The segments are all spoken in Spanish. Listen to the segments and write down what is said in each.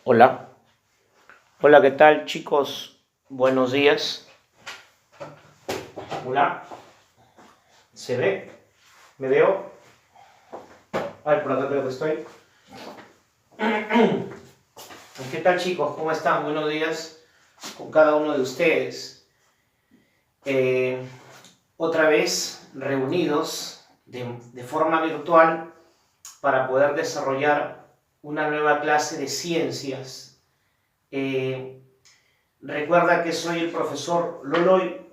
Hola, hola, ¿qué tal chicos? Buenos días. Hola, ¿se ve? ¿Me veo? Ay, por acá creo que estoy. ¿Qué tal chicos? ¿Cómo están? Buenos días con cada uno de ustedes. Eh, Otra vez reunidos de forma virtual para poder desarrollar una nueva clase de ciencias. Eh, Recuerda que soy el profesor Loloy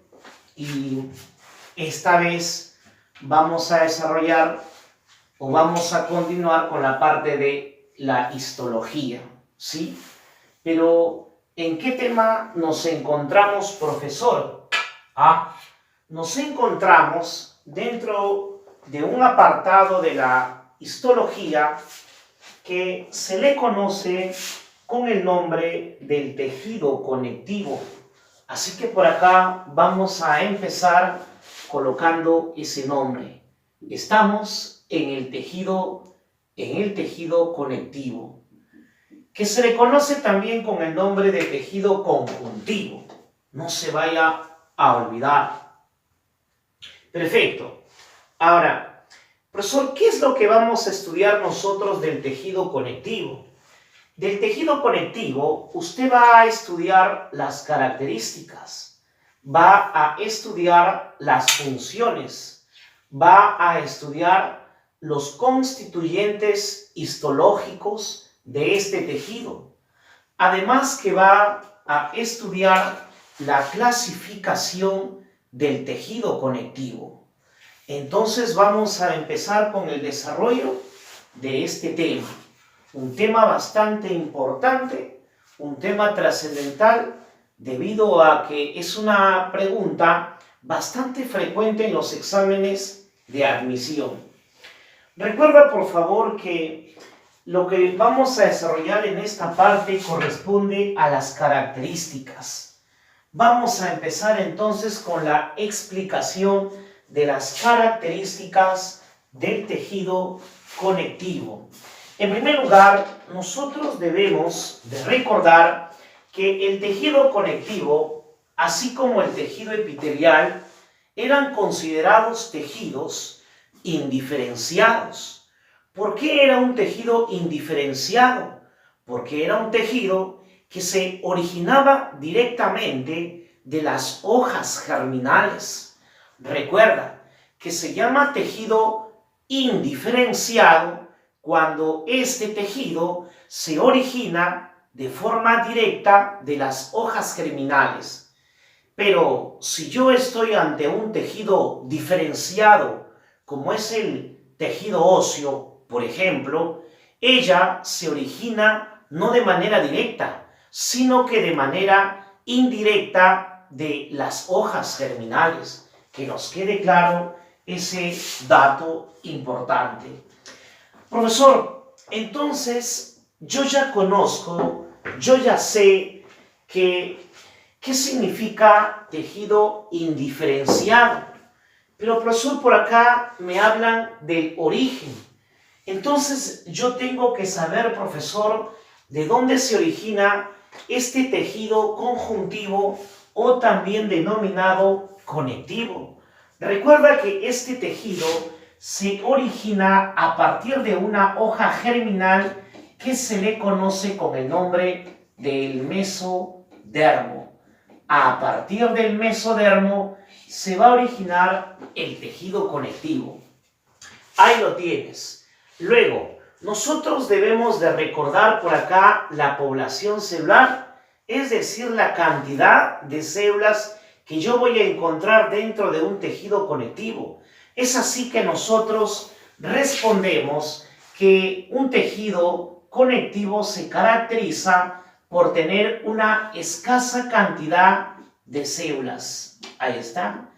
y esta vez vamos a desarrollar o vamos a continuar con la parte de la histología, ¿sí? Pero, ¿en qué tema nos encontramos, profesor? Nos encontramos dentro de un apartado de la histología que se le conoce con el nombre del tejido conectivo. Así que por acá vamos a empezar colocando ese nombre. Estamos en el tejido conectivo, que se le conoce también con el nombre de tejido conjuntivo. No se vaya a olvidar. Perfecto. Ahora, profesor, ¿qué es lo que vamos a estudiar nosotros del tejido conectivo? Del tejido conectivo, usted va a estudiar las características, va a estudiar las funciones, va a estudiar los constituyentes histológicos de este tejido. Además que va a estudiar la clasificación del tejido conectivo. Entonces vamos a empezar con el desarrollo de este tema. Un tema bastante importante, un tema trascendental, debido a que es una pregunta bastante frecuente en los exámenes de admisión. Recuerda, por favor, que lo que vamos a desarrollar en esta parte corresponde a las características. Vamos a empezar entonces con la explicación de las características del tejido conectivo. En primer lugar, nosotros debemos de recordar que el tejido conectivo, así como el tejido epitelial, eran considerados tejidos indiferenciados. ¿Por qué era un tejido indiferenciado? Porque era un tejido que se originaba directamente de las hojas germinales. Recuerda que se llama tejido indiferenciado cuando este tejido se origina de forma directa de las hojas germinales. Pero si yo estoy ante un tejido diferenciado, como es el tejido óseo, por ejemplo, ella se origina no de manera directa, sino que de manera indirecta de las hojas germinales. Que nos quede claro ese dato importante. Profesor, entonces yo ya conozco, yo ya sé qué significa tejido indiferenciado. Pero profesor, por acá me hablan del origen. Entonces yo tengo que saber, profesor, de dónde se origina este tejido conjuntivo o también denominado conectivo. Recuerda que este tejido se origina a partir de una hoja germinal que se le conoce con el nombre del mesodermo. A partir del mesodermo se va a originar el tejido conectivo. Ahí lo tienes. Luego, nosotros debemos de recordar por acá la población celular, es decir, la cantidad de células que yo voy a encontrar dentro de un tejido conectivo. Es así que nosotros respondemos que un tejido conectivo se caracteriza por tener una escasa cantidad de células. Ahí está.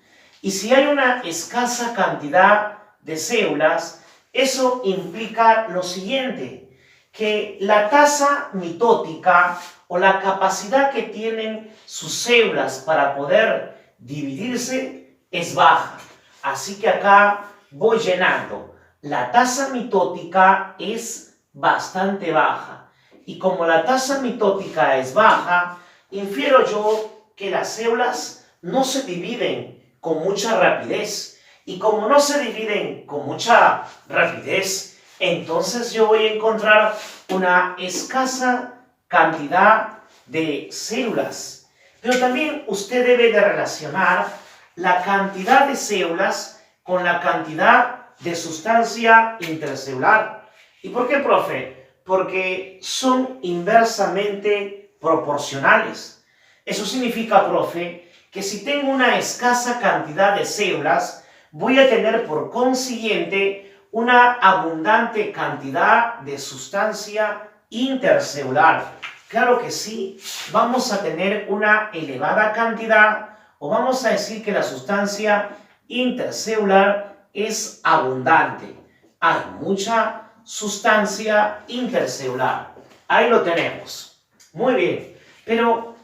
Y si hay una escasa cantidad de células, eso implica lo siguiente, que la tasa mitótica o la capacidad que tienen sus células para poder dividirse es baja. Así que acá voy llenando. La tasa mitótica es bastante baja. y como la tasa mitótica es baja, infiero yo que las células no se dividen con mucha rapidez. Y como no se dividen con mucha rapidez, entonces yo voy a encontrar una escasa cantidad de células. Pero también usted debe de relacionar la cantidad de células con la cantidad de sustancia intercelular. ¿Y por qué, profe? Porque son inversamente proporcionales. Eso significa, profe, que si tengo una escasa cantidad de células, voy a tener por consiguiente una abundante cantidad de sustancia intercelular. Claro que sí, vamos a tener una elevada cantidad, o vamos a decir que la sustancia intercelular es abundante. Hay mucha sustancia intercelular. Ahí lo tenemos. Muy bien, pero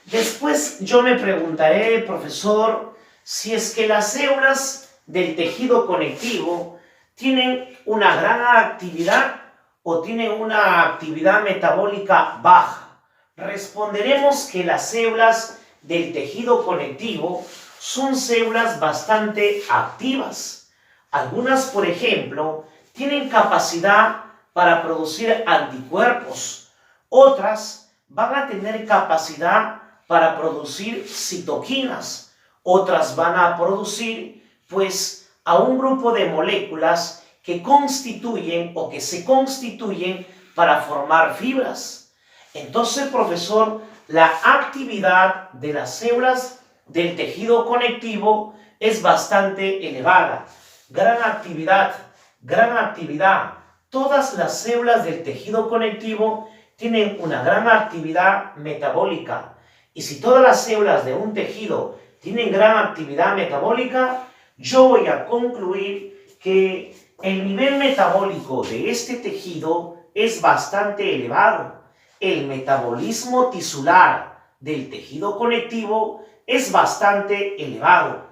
después yo me preguntaré, profesor, si es que las células del tejido conectivo tienen una gran actividad o tienen una actividad metabólica baja. Responderemos que las células del tejido conectivo son células bastante activas. Algunas, por ejemplo, tienen capacidad para producir anticuerpos. Otras van a tener capacidad para producir citoquinas. Otras van a producir, pues, a un grupo de moléculas que constituyen o que se constituyen para formar fibras. Entonces, profesor, la actividad de las células del tejido conectivo es bastante elevada. Gran actividad, gran actividad. Todas las células del tejido conectivo tienen una gran actividad metabólica. Y si todas las células de un tejido tienen gran actividad metabólica, yo voy a concluir que el nivel metabólico de este tejido es bastante elevado. El metabolismo tisular del tejido conectivo es bastante elevado.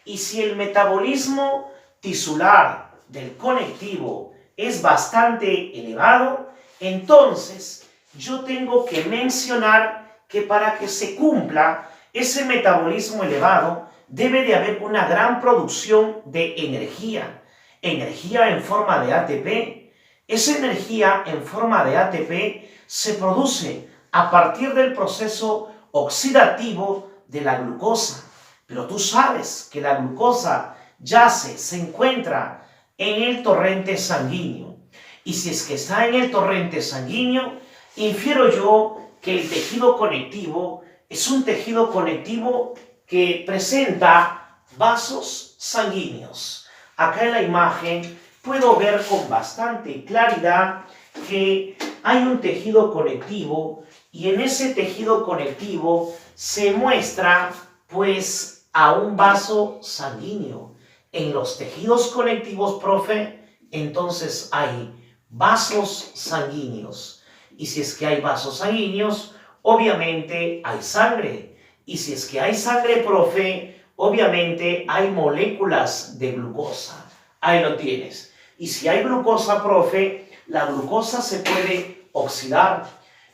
Y si el metabolismo tisular del conectivo es bastante elevado, entonces yo tengo que mencionar que para que se cumpla ese metabolismo elevado, debe de haber una gran producción de energía. Energía en forma de ATP. Esa energía en forma de ATP se produce a partir del proceso oxidativo de la glucosa. Pero tú sabes que la glucosa se encuentra en el torrente sanguíneo. Y si es que está en el torrente sanguíneo, infiero yo que el tejido conectivo es un tejido conectivo que presenta vasos sanguíneos. Acá en la imagen puedo ver con bastante claridad que hay un tejido conectivo y en ese tejido conectivo se muestra pues a un vaso sanguíneo. En los tejidos conectivos, profe, entonces hay vasos sanguíneos. Y si es que hay vasos sanguíneos, obviamente hay sangre. Y si es que hay sangre, profe, obviamente hay moléculas de glucosa. Ahí lo tienes. Y si hay glucosa, profe, la glucosa se puede oxidar.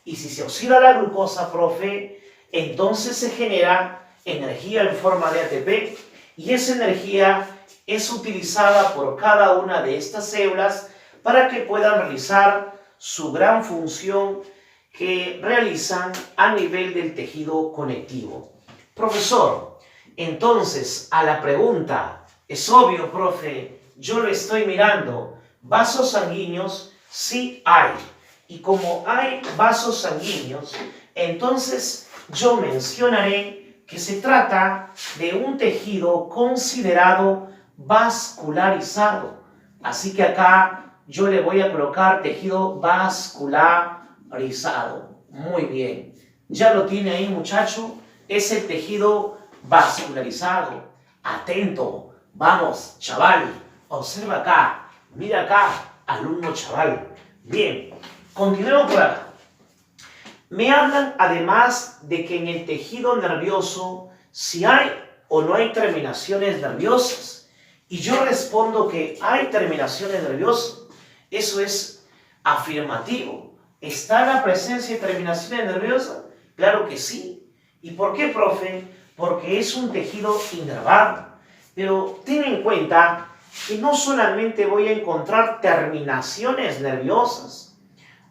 Y si se oxida la glucosa, profe, entonces se genera energía en forma de ATP. Y esa energía es utilizada por cada una de estas células para que puedan realizar su gran función que realizan a nivel del tejido conectivo. Profesor, entonces a la pregunta, es obvio, profe, yo lo estoy mirando, vasos sanguíneos sí hay. Y como hay vasos sanguíneos, entonces yo mencionaré que se trata de un tejido considerado vascularizado. Así que acá yo le voy a colocar tejido vascularizado. Muy bien. Ya lo tiene ahí, muchacho. Es el tejido vascularizado. Atento. Vamos, chaval. Observa acá. Mira acá, alumno chaval. Bien. Continuemos por acá. Me hablan además de que en el tejido nervioso si hay o no hay terminaciones nerviosas. Y yo respondo que hay terminaciones nerviosas. Eso es afirmativo. ¿Está la presencia de terminaciones nerviosas? Claro que sí. ¿Y por qué, profe? Porque es un tejido inervado. Pero ten en cuenta que no solamente voy a encontrar terminaciones nerviosas.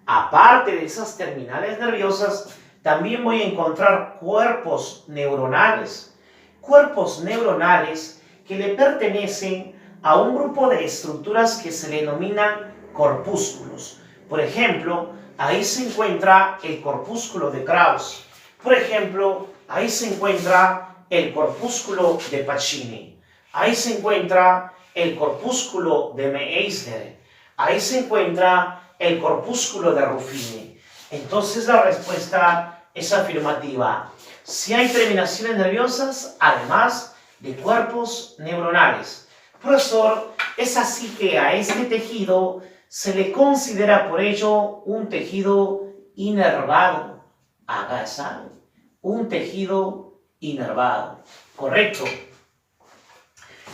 Aparte de esas terminales nerviosas, también voy a encontrar cuerpos neuronales. Cuerpos neuronales que le pertenecen a un grupo de estructuras que se denominan corpúsculos. Por ejemplo, ahí se encuentra el corpúsculo de Krauss. Por ejemplo, ahí se encuentra el corpúsculo de Pacini. Ahí se encuentra el corpúsculo de Meissner. Ahí se encuentra el corpúsculo de Ruffini. Entonces la respuesta es afirmativa. Si hay terminaciones nerviosas, además de cuerpos neuronales. Profesor, es así que a este tejido se le considera por ello un tejido inervado. Hágase un tejido inervado. Correcto.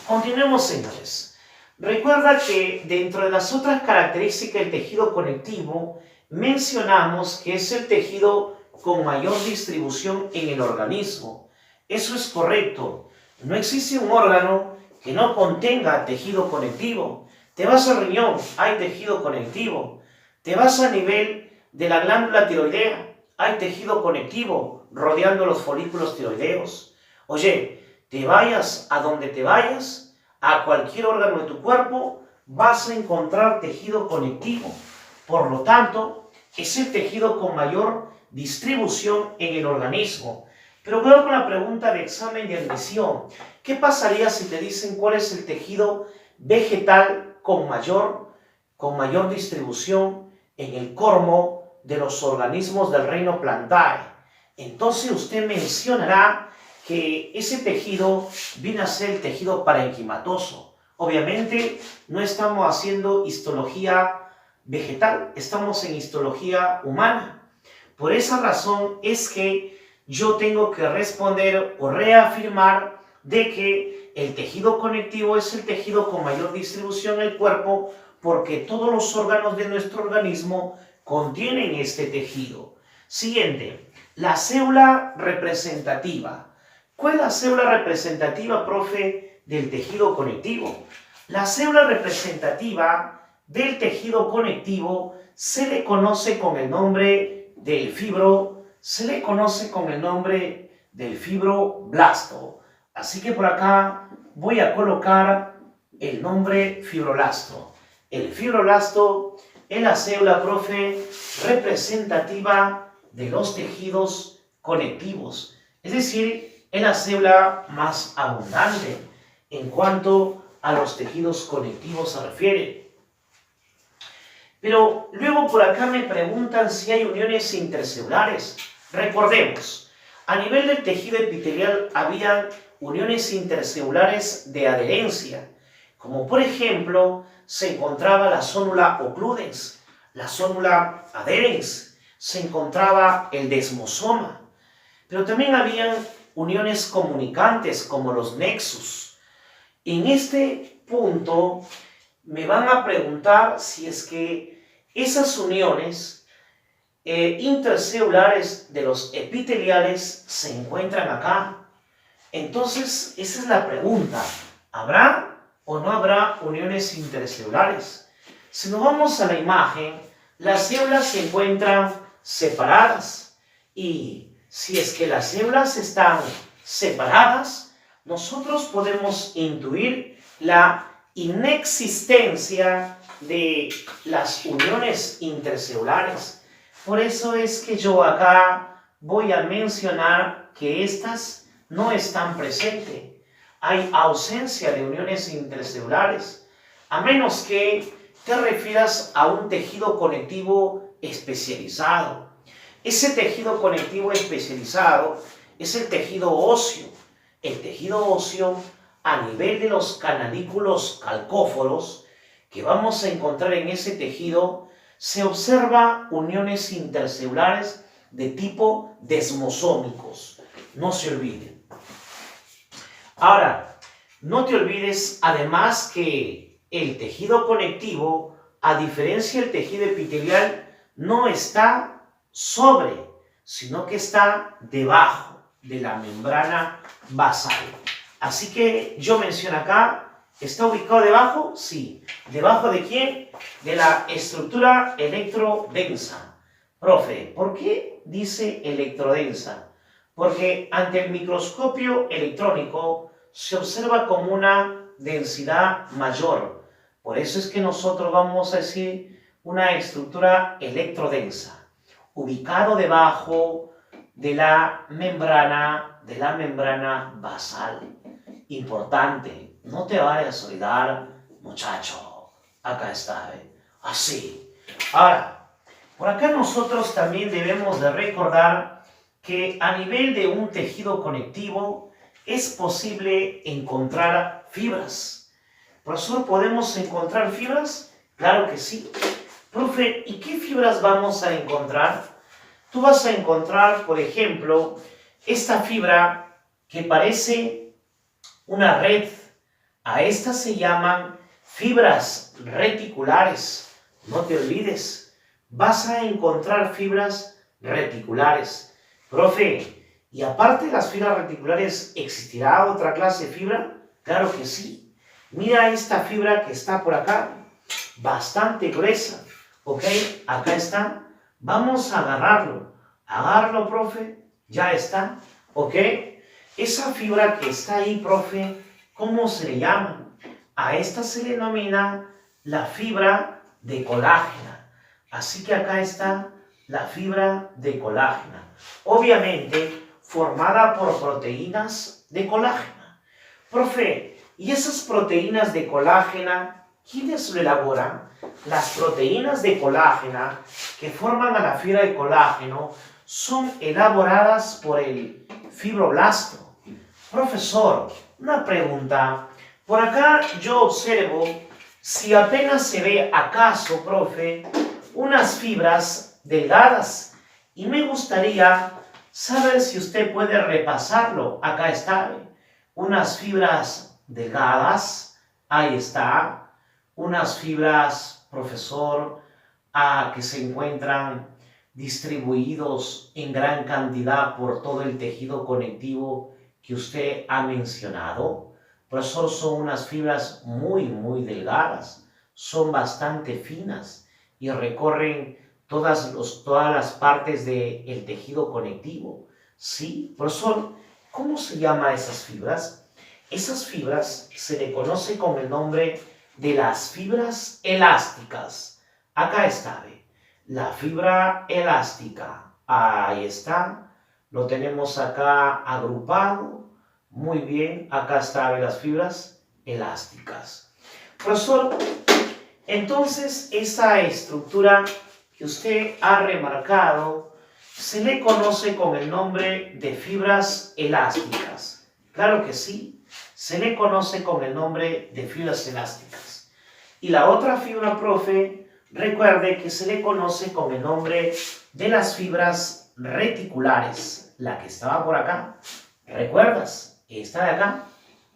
Continuemos, señores. Recuerda que dentro de las otras características del tejido conectivo mencionamos que es el tejido con mayor distribución en el organismo. Eso es correcto. No existe un órgano que no contenga tejido conectivo. Te vas al riñón, hay tejido conectivo. Te vas a nivel de la glándula tiroidea, hay tejido conectivo rodeando los folículos tiroideos. Oye, te vayas a donde te vayas, a cualquier órgano de tu cuerpo, vas a encontrar tejido conectivo. Por lo tanto, es el tejido con mayor distribución en el organismo. Pero voy con la pregunta de examen de admisión. ¿Qué pasaría si te dicen cuál es el tejido vegetal con mayor distribución en el cormo de los organismos del reino Plantae? Entonces usted mencionará que ese tejido viene a ser el tejido parenquimatoso. Obviamente no estamos haciendo histología vegetal, estamos en histología humana. Por esa razón es que yo tengo que responder o reafirmar de que el tejido conectivo es el tejido con mayor distribución en el cuerpo porque todos los órganos de nuestro organismo contienen este tejido. Siguiente, la célula representativa. ¿Cuál es la célula representativa, profe, del tejido conectivo? La célula representativa del tejido conectivo se le conoce con el nombre del fibroblasto. Así que por acá voy a colocar el nombre fibroblasto. El fibroblasto es la célula, profe, representativa de los tejidos conectivos. Es decir, es la célula más abundante en cuanto a los tejidos conectivos se refiere. Pero luego por acá me preguntan si hay uniones intercelulares. Recordemos, a nivel del tejido epitelial había uniones intercelulares de adherencia, como por ejemplo se encontraba la zónula occludens, la zónula adherens, se encontraba el desmosoma, pero también habían uniones comunicantes como los nexus. En este punto me van a preguntar si es que esas uniones intercelulares de los epiteliales se encuentran acá. Entonces, esa es la pregunta. ¿Habrá o no habrá uniones intercelulares? Si nos vamos a la imagen, las células se encuentran separadas. Y si es que las células están separadas, nosotros podemos intuir la inexistencia de las uniones intercelulares. Por eso es que yo acá voy a mencionar que estas no están presentes. Hay ausencia de uniones intercelulares, a menos que te refieras a un tejido conectivo especializado. Ese tejido conectivo especializado es el tejido óseo. El tejido óseo a nivel de los canalículos calcóforos que vamos a encontrar en ese tejido, se observa uniones intercelulares de tipo desmosómicos. No se olviden. Ahora, no te olvides además que el tejido conectivo, a diferencia del tejido epitelial, no está sobre, sino que está debajo de la membrana basal. Así que yo menciono acá, ¿está ubicado debajo? Sí. ¿Debajo de quién? De la estructura electrodensa. Profe, ¿por qué dice electrodensa? Porque ante el microscopio electrónico se observa como una densidad mayor. Por eso es que nosotros vamos a decir una estructura electrodensa, ubicado debajo de la membrana basal. Importante, no te vayas a olvidar, muchacho. Acá está, ¿eh? Así. Ahora, por acá nosotros también debemos de recordar que a nivel de un tejido conectivo es posible encontrar fibras. Profesor, ¿podemos encontrar fibras? Claro que sí. Profe, ¿y qué fibras vamos a encontrar? Tú vas a encontrar, por ejemplo, esta fibra que parece una red. A estas se llaman fibras reticulares. No te olvides, vas a encontrar fibras reticulares. Profe, y aparte de las fibras reticulares, ¿existirá otra clase de fibra? Claro que sí. Mira esta fibra que está por acá, bastante gruesa. ¿Ok? Acá está. Vamos a agarrarlo. Agarrarlo, profe. Ya está. ¿Ok? Esa fibra que está ahí, profe, ¿cómo se le llama? A esta se le denomina la fibra de colágena. Así que acá está la fibra de colágena. Obviamente formada por proteínas de colágena. Profe, ¿y esas proteínas de colágena, quiénes lo elaboran? Las proteínas de colágena que forman a la fibra de colágeno son elaboradas por el fibroblasto. Profesor, una pregunta. Por acá yo observo si apenas se ve acaso, profe, unas fibras delgadas. Y me gustaría saber si usted puede repasarlo. Acá está. Unas fibras delgadas. Ahí está. Unas fibras, profesor, que se encuentran distribuidos en gran cantidad por todo el tejido conectivo que usted ha mencionado. Profesor, son unas fibras muy delgadas, son bastante finas y recorren todas las partes del tejido conectivo. Sí, profesor, ¿cómo se llama esas fibras? Esas fibras se le conoce con el nombre de las fibras elásticas. Acá está, ¿ve? La fibra elástica. Ahí está. Lo tenemos acá agrupado. Muy bien. Acá están las fibras elásticas. Profesor, entonces esa estructura que usted ha remarcado se le conoce con el nombre de fibras elásticas. Claro que sí. Se le conoce con el nombre de fibras elásticas. Y la otra fibra, profe, recuerde que se le conoce con el nombre de las fibras reticulares. La que estaba por acá. ¿Recuerdas? Esta de acá.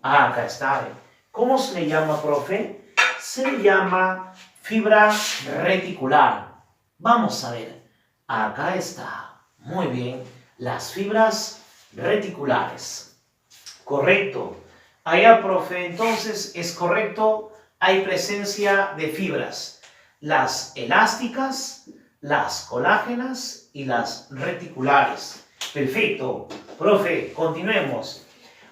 Acá está. ¿Cómo se le llama, profe? Se le llama fibra reticular. Vamos a ver. Acá está. Muy bien. Las fibras reticulares. Correcto. Allá, profe, entonces es correcto, hay presencia de fibras, las elásticas, las colágenas y las reticulares. Perfecto, profe, continuemos.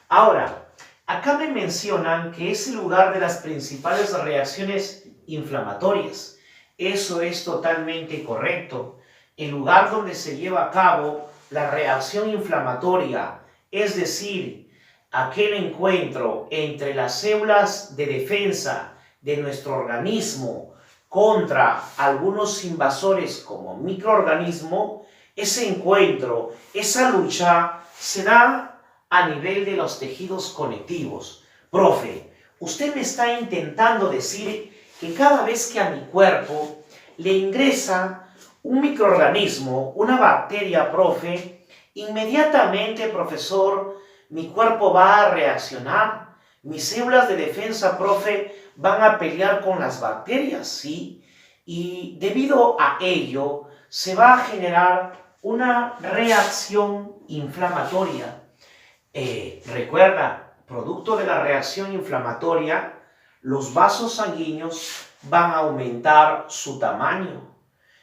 Ahora, acá me mencionan que es el lugar de las principales reacciones inflamatorias. Eso es totalmente correcto. El lugar donde se lleva a cabo la reacción inflamatoria, es decir, aquel encuentro entre las células de defensa de nuestro organismo contra algunos invasores como microorganismo, ese encuentro, esa lucha se da a nivel de los tejidos conectivos. Profe, usted me está intentando decir que cada vez que a mi cuerpo le ingresa un microorganismo, una bacteria, profe, inmediatamente, profesor, mi cuerpo va a reaccionar. Mis células de defensa, profe, van a pelear con las bacterias, ¿sí? Y debido a ello, se va a generar una reacción inflamatoria. Recuerda, producto de la reacción inflamatoria, los vasos sanguíneos van a aumentar su tamaño.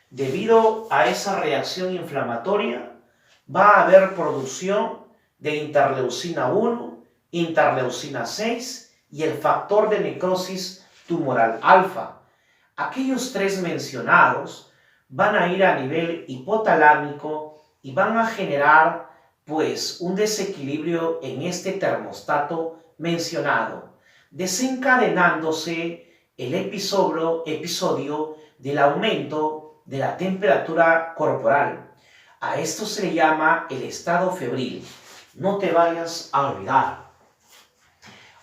Debido a esa reacción inflamatoria, va a haber producción de interleucina 1, interleucina 6 y el factor de necrosis tumoral alfa. Aquellos tres mencionados van a ir a nivel hipotalámico y van a generar pues un desequilibrio en este termostato mencionado, desencadenándose el episodio del aumento de la temperatura corporal. A esto se le llama el estado febril. No te vayas a olvidar.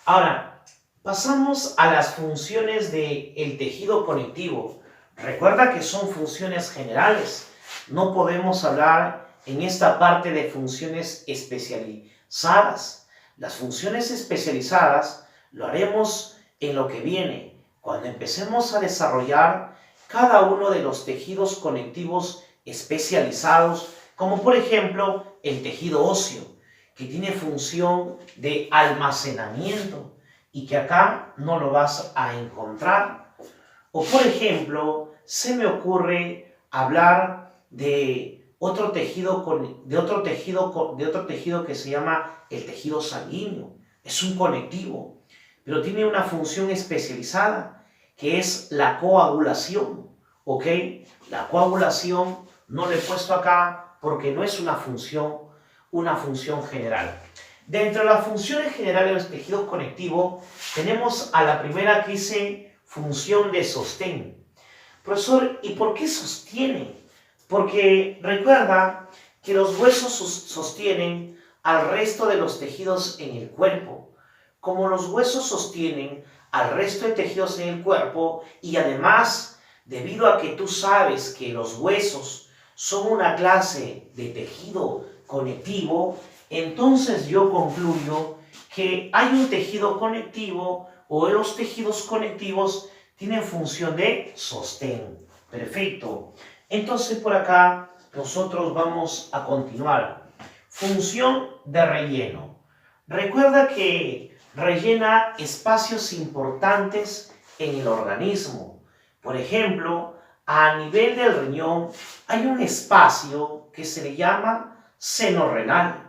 Ahora, pasamos a las funciones del tejido conectivo. Recuerda que son funciones generales. No podemos hablar en esta parte de funciones especializadas. Las funciones especializadas lo haremos en lo que viene, cuando empecemos a desarrollar cada uno de los tejidos conectivos especializados, como por ejemplo el tejido óseo, que tiene función de almacenamiento y que acá no lo vas a encontrar. O por ejemplo, se me ocurre hablar de otro tejido que se llama el tejido sanguíneo. Es un conectivo, pero tiene una función especializada, que es la coagulación. ¿Ok? La coagulación no lo he puesto acá porque no es una función general. Dentro de las funciones generales del tejido conectivo, tenemos a la primera que dice función de sostén. Profesor, ¿y por qué sostiene? Porque recuerda que los huesos sostienen al resto de los tejidos en el cuerpo. Como los huesos sostienen al resto de tejidos en el cuerpo y además, debido a que tú sabes que los huesos son una clase de tejido conectivo, entonces yo concluyo que hay un tejido conectivo o los tejidos conectivos tienen función de sostén. Perfecto. Entonces por acá nosotros vamos a continuar. Función de relleno. Recuerda que rellena espacios importantes en el organismo. Por ejemplo, a nivel del riñón hay un espacio que se le llama seno renal.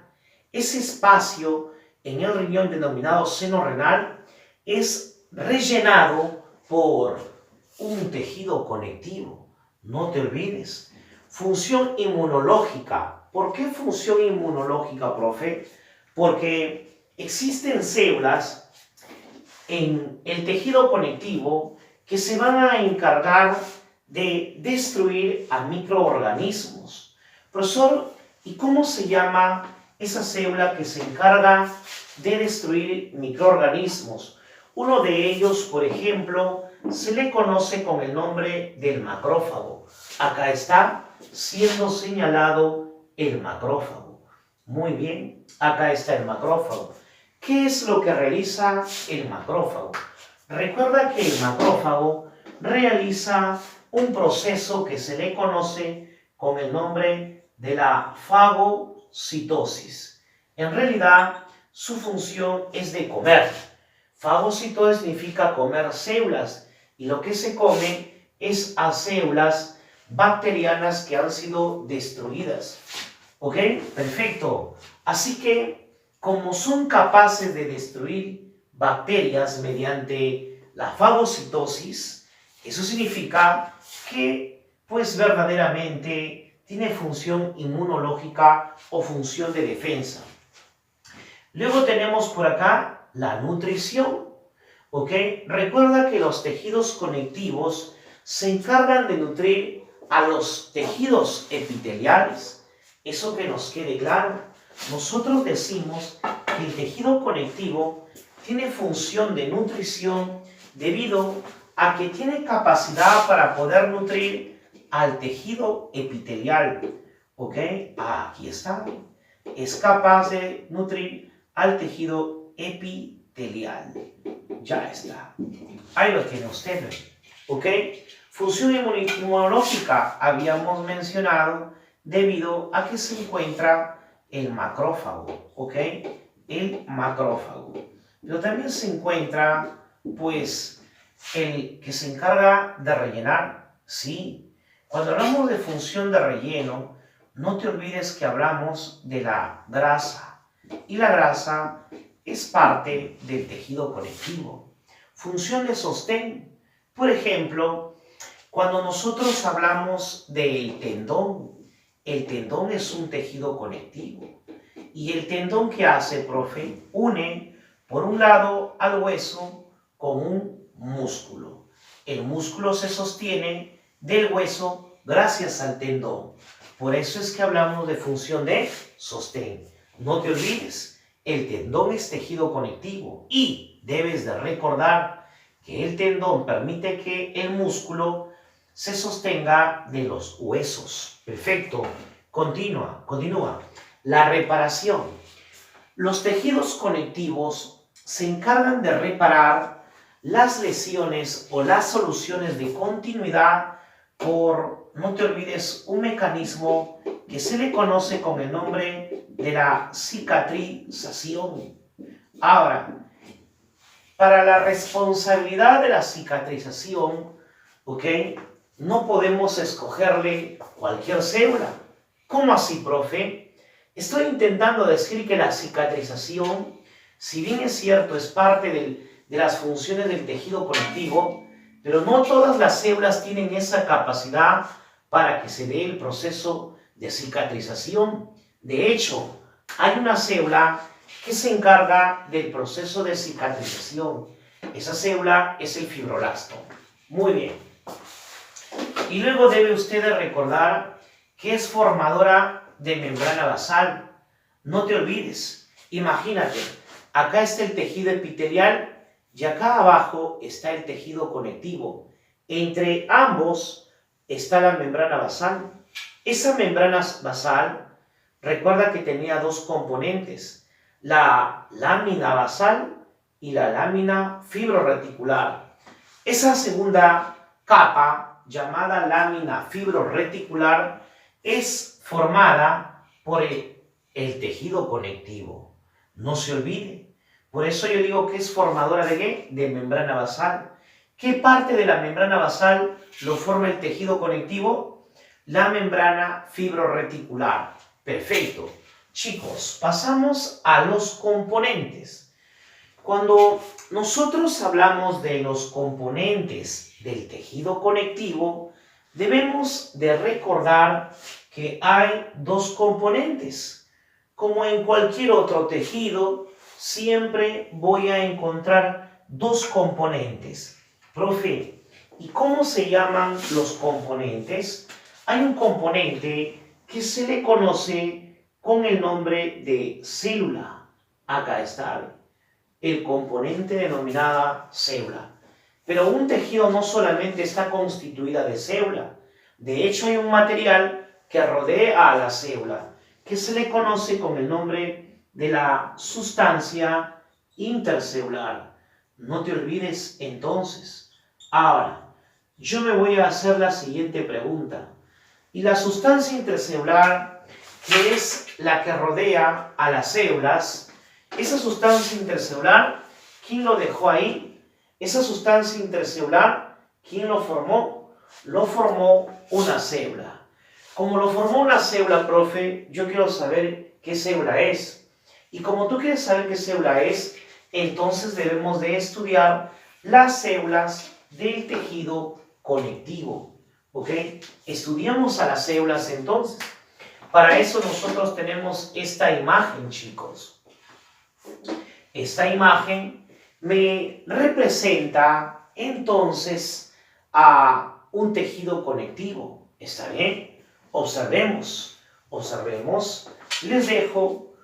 Ese espacio en el riñón denominado seno renal es rellenado por un tejido conectivo. No te olvides. Función inmunológica. ¿Por qué función inmunológica, profe? Porque existen células en el tejido conectivo que se van a encargar de destruir a microorganismos. Profesor, ¿y cómo se llama esa célula que se encarga de destruir microorganismos? Uno de ellos, por ejemplo, se le conoce con el nombre del macrófago. Acá está siendo señalado el macrófago. Muy bien, acá está el macrófago. ¿Qué es lo que realiza el macrófago? Recuerda que el macrófago realiza un proceso que se le conoce con el nombre de la fagocitosis. En realidad, su función es de comer. Fagocitosis significa comer células, y lo que se come es a células bacterianas que han sido destruidas. ¿Ok? Perfecto. Así que, como son capaces de destruir bacterias mediante la fagocitosis, eso significa que, pues verdaderamente, tiene función inmunológica o función de defensa. Luego tenemos por acá la nutrición. ¿Ok? Recuerda que los tejidos conectivos se encargan de nutrir a los tejidos epiteliales. Eso que nos quede claro. Nosotros decimos que el tejido conectivo tiene función de nutrición debido a que tiene capacidad para poder nutrir al tejido epitelial. ¿Ok? Aquí está. Es capaz de nutrir al tejido epitelial. Ya está. Ahí lo tiene usted. ¿Ok? Función inmunológica habíamos mencionado debido a que se encuentra el macrófago, ¿ok? El macrófago. Pero también se encuentra, pues, el que se encarga de rellenar, ¿sí? Cuando hablamos de función de relleno, no te olvides que hablamos de la grasa. Y la grasa es parte del tejido conectivo. Función de sostén. Por ejemplo, cuando nosotros hablamos del tendón, el tendón es un tejido conectivo. ¿Y el tendón qué hace, profe? Une, por un lado, al hueso con un músculo. El músculo se sostiene del hueso gracias al tendón. Por eso es que hablamos de función de sostén. No te olvides, el tendón es tejido conectivo y debes de recordar que el tendón permite que el músculo se sostenga de los huesos. Perfecto. Continúa. La reparación. Los tejidos conectivos se encargan de reparar las lesiones o las soluciones de continuidad por, no te olvides, un mecanismo que se le conoce con el nombre de la cicatrización. Ahora, para la responsabilidad de la cicatrización, ¿ok? No podemos escogerle cualquier célula. ¿Cómo así, profe? Estoy intentando decir que la cicatrización, si bien es cierto, es parte de las funciones del tejido conectivo, pero no todas las células tienen esa capacidad para que se dé el proceso de cicatrización. De hecho, hay una célula que se encarga del proceso de cicatrización. Esa célula es el fibroblasto. Muy bien. Y luego debe usted de recordar que es formadora de membrana basal. No te olvides. Imagínate, acá está el tejido epitelial y acá abajo está el tejido conectivo. Entre ambos está la membrana basal. Esa membrana basal, recuerda que tenía dos componentes, la lámina basal y la lámina fibroreticular. Esa segunda capa, llamada lámina fibroreticular, es formada por el tejido conectivo. No se olvide. Por eso yo digo que es formadora ¿de qué? De membrana basal. ¿Qué parte de la membrana basal lo forma el tejido conectivo? La membrana fibroreticular. Perfecto. Chicos, pasamos a los componentes. Cuando nosotros hablamos de los componentes del tejido conectivo, debemos de recordar que hay dos componentes. Como en cualquier otro tejido, siempre voy a encontrar dos componentes. Profe, ¿y cómo se llaman los componentes? Hay un componente que se le conoce con el nombre de célula. Acá está el componente denominada célula. Pero un tejido no solamente está constituida de célula. De hecho, hay un material que rodea a la célula, que se le conoce con el nombre de la sustancia intercelular. No te olvides entonces. Ahora, yo me voy a hacer la siguiente pregunta. ¿Y la sustancia intercelular, que es la que rodea a las células, esa sustancia intercelular, quién lo dejó ahí? Esa sustancia intercelular, ¿quién lo formó? Lo formó una célula. Como lo formó una célula, profe, yo quiero saber qué célula es. Y como tú quieres saber qué célula es, entonces debemos de estudiar las células del tejido conectivo. ¿Ok? Estudiamos a las células entonces. Para eso nosotros tenemos esta imagen, chicos. Esta imagen me representa entonces a un tejido conectivo. ¿Está bien? Observemos. Les dejo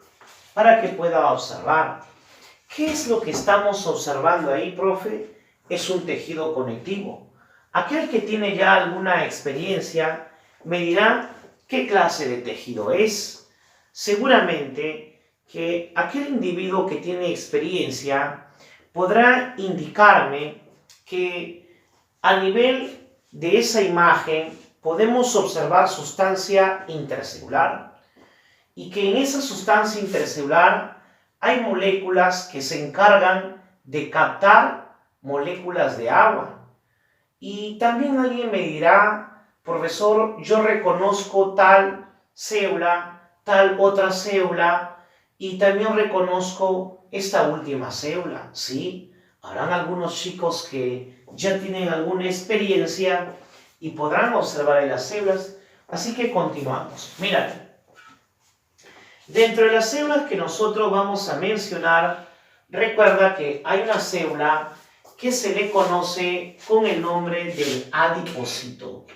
para que pueda observar. ¿Qué es lo que estamos observando ahí, profe? Es un tejido conectivo. Aquel que tiene ya alguna experiencia me dirá qué clase de tejido es. Seguramente que aquel individuo que tiene experiencia podrá indicarme que a nivel de esa imagen podemos observar sustancia intercelular y que en esa sustancia intercelular hay moléculas que se encargan de captar moléculas de agua. Y también alguien me dirá, profesor, yo reconozco tal célula, tal otra célula, y también reconozco esta última célula, ¿sí? Habrán algunos chicos que ya tienen alguna experiencia y podrán observar en las células, así que continuamos. Mira, dentro de las células que nosotros vamos a mencionar, recuerda que hay una célula que se le conoce con el nombre del adipocito.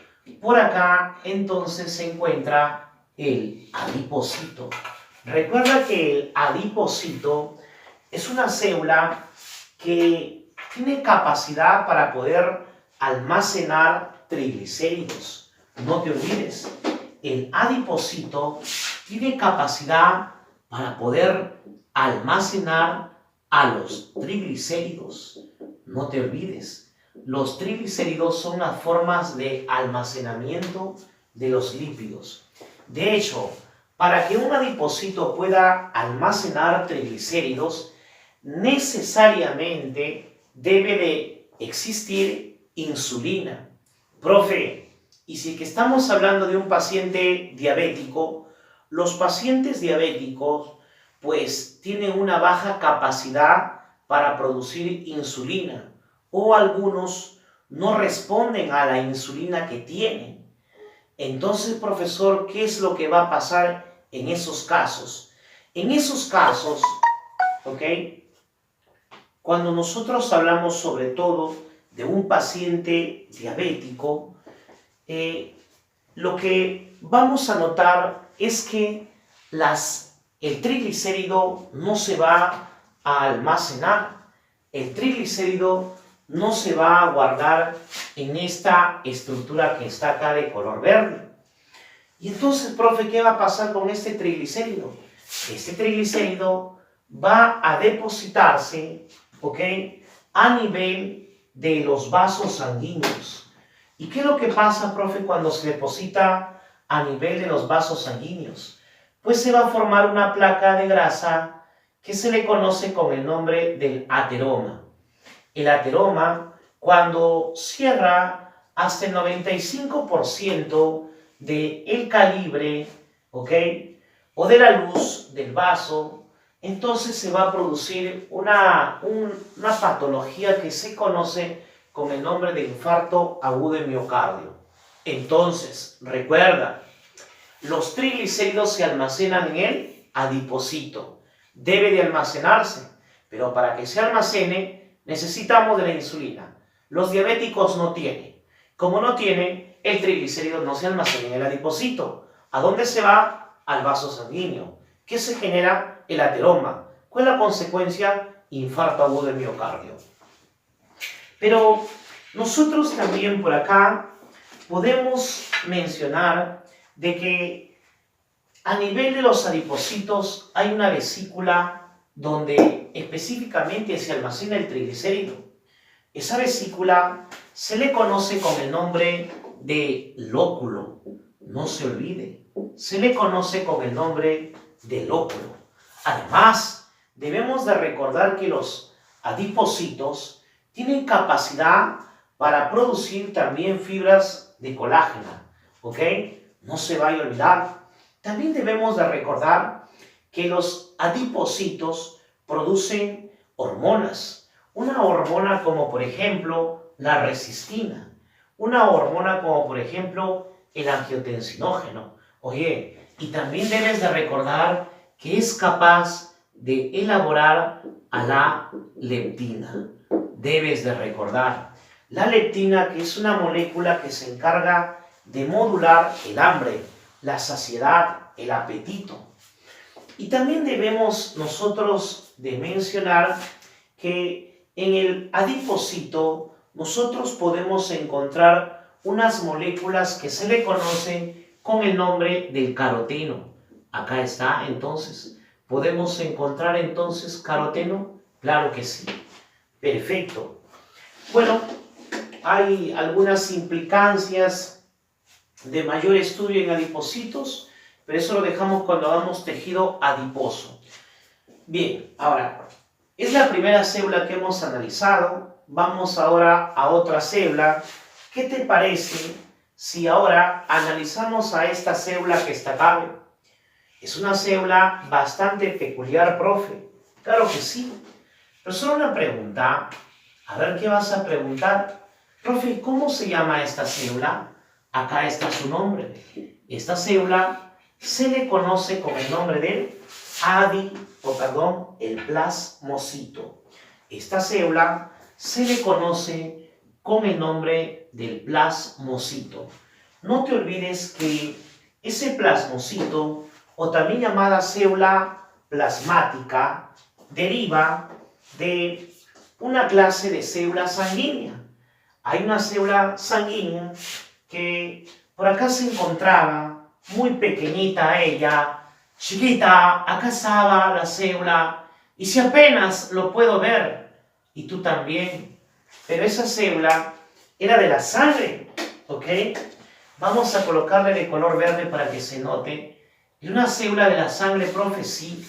Por acá, entonces, se encuentra el adipocito. Recuerda que el adipocito es una célula que tiene capacidad para poder almacenar triglicéridos. No te olvides, el adipocito tiene capacidad para poder almacenar a los triglicéridos. No te olvides, los triglicéridos son las formas de almacenamiento de los lípidos. De hecho, para que un adipocito pueda almacenar triglicéridos, necesariamente debe de existir insulina. Profe, y si que estamos hablando de un paciente diabético, los pacientes diabéticos pues tienen una baja capacidad para producir insulina o algunos no responden a la insulina que tienen. Entonces, profesor, ¿qué es lo que va a pasar en esos casos? En esos casos, ¿ok? Cuando nosotros hablamos sobre todo de un paciente diabético, lo que vamos a notar es que el triglicérido no se va a almacenar, el triglicérido no se va a guardar en esta estructura que está acá de color verde. Y entonces, profe, ¿qué va a pasar con este triglicérido? Este triglicérido va a depositarse, ¿ok?, a nivel de los vasos sanguíneos. ¿Y qué es lo que pasa, profe, cuando se deposita a nivel de los vasos sanguíneos? Pues se va a formar una placa de grasa que se le conoce con el nombre del ateroma. El ateroma, cuando cierra hasta el 95% del calibre, ¿ok?, o de la luz del vaso, entonces se va a producir una patología que se conoce con el nombre de infarto agudo de miocardio. Entonces, recuerda, los triglicéridos se almacenan en el adipocito. Debe de almacenarse, pero para que se almacene necesitamos de la insulina. Los diabéticos no tienen. Como no tienen, el triglicérido no se almacena en el adipocito. ¿A dónde se va? Al vaso sanguíneo. ¿Qué se genera? El ateroma. ¿Cuál es la consecuencia? Infarto agudo de miocardio. Pero nosotros también por acá podemos mencionar de que a nivel de los adipocitos hay una vesícula donde específicamente se almacena el triglicérido. Esa vesícula se le conoce con el nombre de lóculo. No se olvide, se le conoce con el nombre de lóculo. Además, debemos de recordar que los adipocitos tienen capacidad para producir también fibras de colágeno, ¿ok? No se vaya a olvidar. También debemos de recordar que los adipocitos producen hormonas. Una hormona como por ejemplo la resistina. Una hormona como por ejemplo el angiotensinógeno. Oye, y también debes de recordar que es capaz de elaborar a la leptina. Debes de recordar. La leptina, que es una molécula que se encarga de modular el hambre, la saciedad, el apetito. Y también debemos nosotros de mencionar que en el adipocito nosotros podemos encontrar unas moléculas que se le conocen con el nombre del caroteno. Acá está, entonces. ¿Podemos encontrar entonces caroteno? Claro que sí. Perfecto. Bueno, hay algunas implicancias de mayor estudio en adipocitos, pero eso lo dejamos cuando hagamos tejido adiposo. Bien, ahora, es la primera célula que hemos analizado. Vamos ahora a otra célula. ¿Qué te parece si ahora analizamos a esta célula que está acá? Es una célula bastante peculiar, profe. Claro que sí. Pero solo una pregunta. A ver qué vas a preguntar. Profe, ¿cómo se llama esta célula? Acá está su nombre. Esta célula se le conoce con el nombre del el plasmocito. Esta célula se le conoce con el nombre del plasmocito. No te olvides que ese plasmocito, o también llamada célula plasmática, deriva de una clase de célula sanguínea. Hay una célula sanguínea que por acá se encontraba, muy pequeñita ella, chiquita, acá estaba la célula, y si apenas lo puedo ver, y tú también, pero esa célula era de la sangre, ¿ok? Vamos a colocarle de color verde para que se note. Y una célula de la sangre, profe, sí.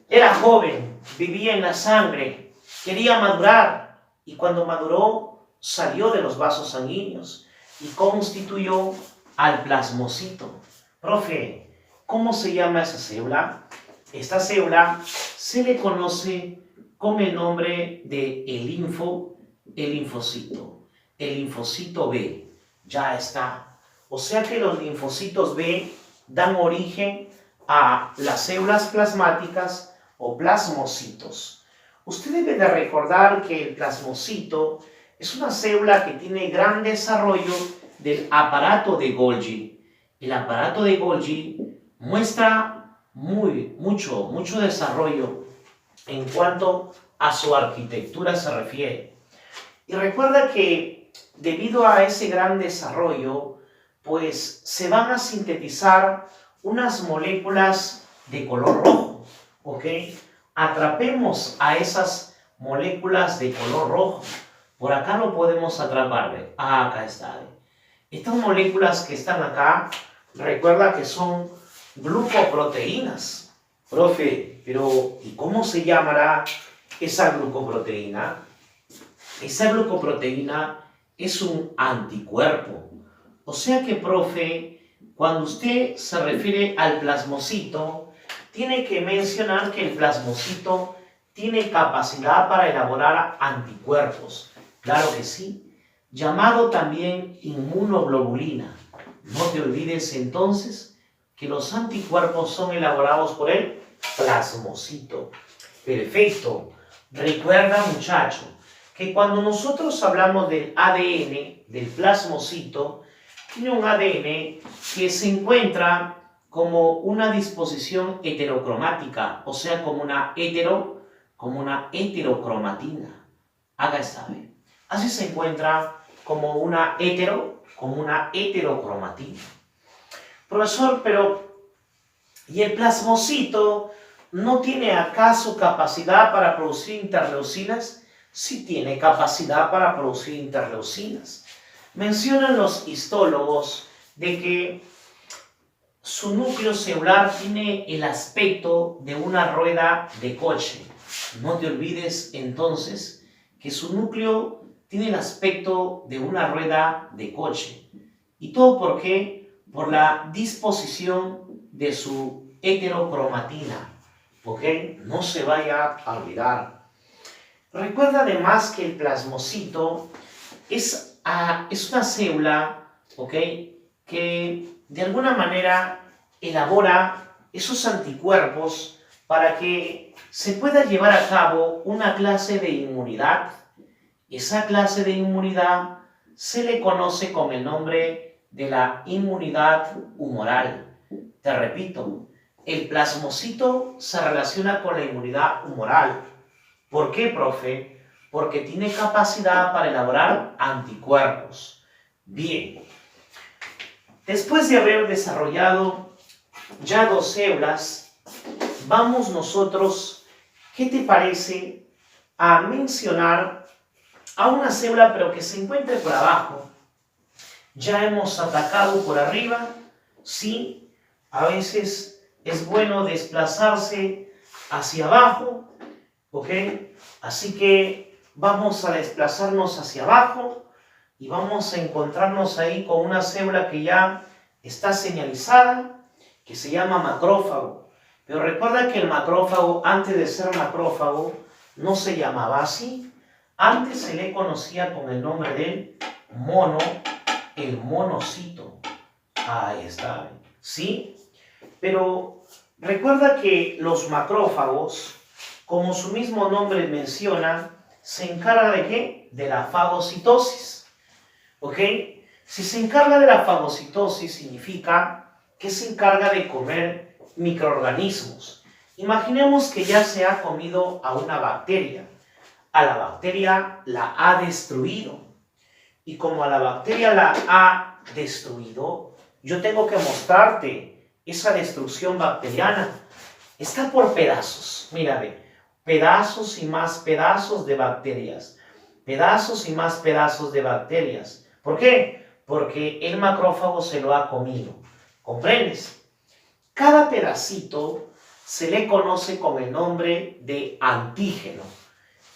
Era joven, vivía en la sangre, quería madurar, y cuando maduró, salió de los vasos sanguíneos y constituyó al plasmocito. Profe, ¿cómo se llama esa célula? Esta célula se le conoce con el nombre de el linfocito B. Ya está. O sea que los linfocitos B dan origen a las células plasmáticas o plasmocitos. Usted debe de recordar que el plasmocito es una célula que tiene gran desarrollo del aparato de Golgi. El aparato de Golgi muestra mucho desarrollo en cuanto a su arquitectura se refiere. Y recuerda que debido a ese gran desarrollo, pues se van a sintetizar unas moléculas de color rojo, ¿ok? Atrapemos a esas moléculas de color rojo. Por acá no podemos atraparle. Ah, acá está. Estas moléculas que están acá, recuerda que son glucoproteínas. Profe, pero ¿y cómo se llamará esa glucoproteína? Esa glucoproteína es un anticuerpo. O sea que, profe, cuando usted se refiere al plasmocito, tiene que mencionar que el plasmocito tiene capacidad para elaborar anticuerpos. Claro que sí. Llamado también inmunoglobulina. No te olvides entonces que los anticuerpos son elaborados por el plasmocito. Perfecto. Recuerda, muchacho, que cuando nosotros hablamos del ADN, del plasmocito, tiene un ADN que se encuentra como una disposición heterocromática, o sea, como una heterocromatina. Acá está, ¿ve? Así se encuentra como una heterocromatina. Profesor, pero ¿y el plasmocito no tiene acaso capacidad para producir interleucinas? Sí tiene capacidad para producir interleucinas. Mencionan los histólogos de que su núcleo celular tiene el aspecto de una rueda de coche. No te olvides entonces que su núcleo tiene el aspecto de una rueda de coche. ¿Y todo por qué? Por la disposición de su heterocromatina. ¿Ok? No se vaya a olvidar. Recuerda además que el plasmocito es una célula, ¿ok?, que de alguna manera elabora esos anticuerpos para que se pueda llevar a cabo una clase de inmunidad. Esa clase de inmunidad se le conoce con el nombre de la inmunidad humoral. Te repito, el plasmocito se relaciona con la inmunidad humoral. ¿Por qué, profe? Porque tiene capacidad para elaborar anticuerpos. Bien. Después de haber desarrollado ya dos células, vamos nosotros, ¿qué te parece?, a mencionar a una célula pero que se encuentre por abajo. Ya hemos atacado por arriba, sí, a veces es bueno desplazarse hacia abajo, ¿ok? Así que vamos a desplazarnos hacia abajo y vamos a encontrarnos ahí con una célula que ya está señalizada, que se llama macrófago. Pero recuerda que el macrófago, antes de ser macrófago, no se llamaba así. Antes se le conocía con el nombre del mono, el monocito. Ahí está, ¿sí? Pero recuerda que los macrófagos, como su mismo nombre menciona, se encarga ¿de qué? De la fagocitosis, ¿ok? Si se encarga de la fagocitosis, significa que se encarga de comer microorganismos. Imaginemos que ya se ha comido a una bacteria. A la bacteria la ha destruido. Y como a la bacteria la ha destruido, yo tengo que mostrarte esa destrucción bacteriana. Está por pedazos. Mira, ve. Pedazos y más pedazos de bacterias. Pedazos y más pedazos de bacterias. ¿Por qué? Porque el macrófago se lo ha comido. ¿Comprendes? Cada pedacito se le conoce con el nombre de antígeno.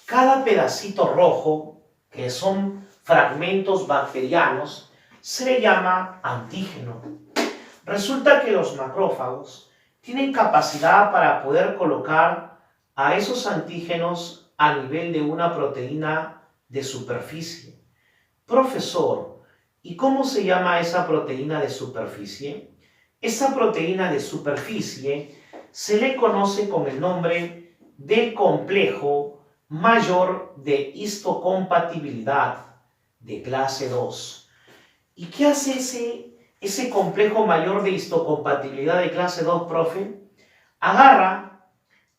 Cada pedacito rojo, que son fragmentos bacterianos, se le llama antígeno. Resulta que los macrófagos tienen capacidad para poder colocar a esos antígenos a nivel de una proteína de superficie. Profesor, ¿y cómo se llama esa proteína de superficie? Esa proteína de superficie se le conoce con el nombre del complejo mayor de histocompatibilidad de clase 2. ¿Y qué hace ese complejo mayor de histocompatibilidad de clase 2, profe? Agarra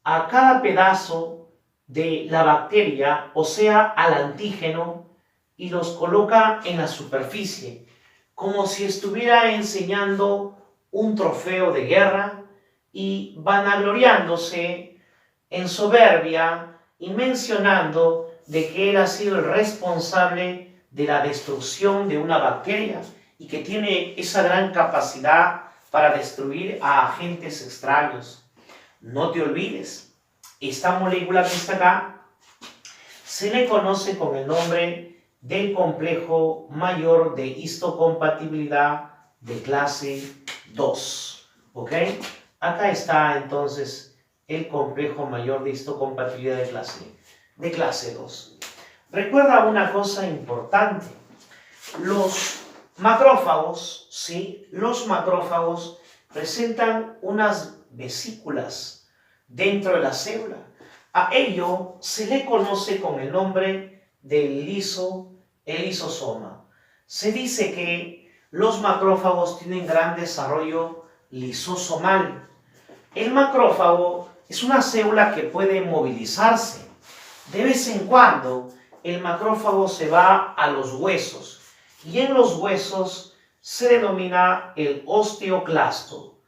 a cada pedazo de la bacteria, o sea, al antígeno, y los coloca en la superficie, como si estuviera enseñando un trofeo de guerra y vanagloriándose en soberbia y mencionando de que él ha sido el responsable de la destrucción de una bacteria y que tiene esa gran capacidad para destruir a agentes extraños. No te olvides, esta molécula que está acá se le conoce con el nombre del complejo mayor de histocompatibilidad de clase 2. ¿Ok? Acá está entonces el complejo mayor de histocompatibilidad de clase 2. Recuerda una cosa importante. Los macrófagos, ¿sí? Los macrófagos presentan unas vesículas dentro de la célula. A ello se le conoce con el nombre del lisosoma. Se dice que los macrófagos tienen gran desarrollo lisosomal. El macrófago es una célula que puede movilizarse. De vez en cuando el macrófago se va a los huesos y en los huesos se denomina el osteoclasto.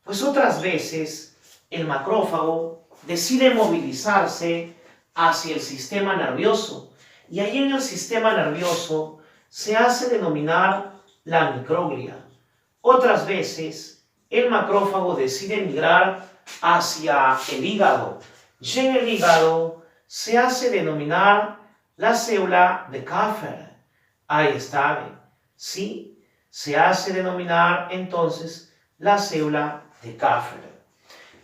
Pues otras veces el macrófago decide movilizarse hacia el sistema nervioso y ahí en el sistema nervioso se hace denominar la microglia. Otras veces el macrófago decide migrar hacia el hígado y en el hígado se hace denominar la célula de Kupffer. Ahí está, ¿sí? Se hace denominar entonces la célula de Kupffer.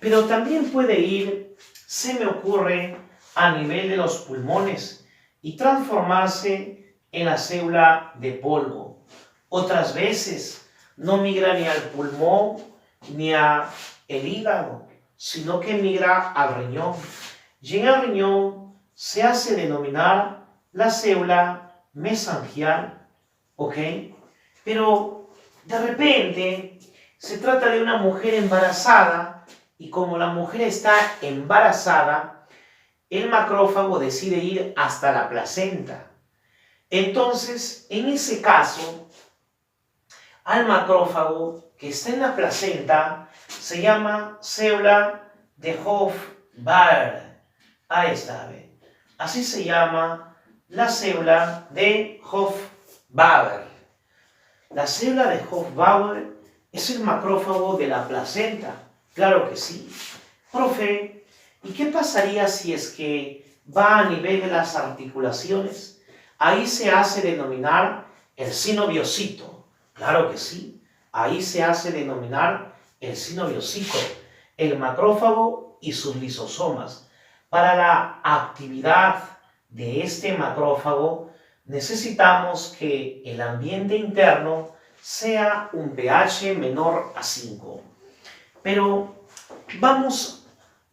Pero también puede ir, se me ocurre, a nivel de los pulmones y transformarse en la célula de polvo. Otras veces no migra ni al pulmón ni al hígado, sino que migra al riñón. Y en el riñón se hace denominar la célula mesangial, ¿ok? Pero de repente se trata de una mujer embarazada y como la mujer está embarazada, el macrófago decide ir hasta la placenta. Entonces, en ese caso, al macrófago que está en la placenta se llama célula de Hofbauer. Ahí está, ¿ve? Así se llama la célula de Hofbauer. La célula de Hofbauer es el macrófago de la placenta. Claro que sí. Profe, ¿y qué pasaría si es que va a nivel de las articulaciones? Ahí se hace denominar el sinoviocito. Claro que sí. Ahí se hace denominar el sinoviocito, el macrófago y sus lisosomas. Para la actividad de este macrófago necesitamos que el ambiente interno sea un pH menor a 5. Pero vamos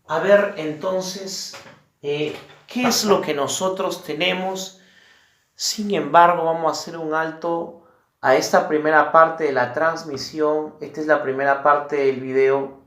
a ver entonces qué es lo que nosotros tenemos. Sin embargo, vamos a hacer un alto a esta primera parte de la transmisión. Esta es la primera parte del video.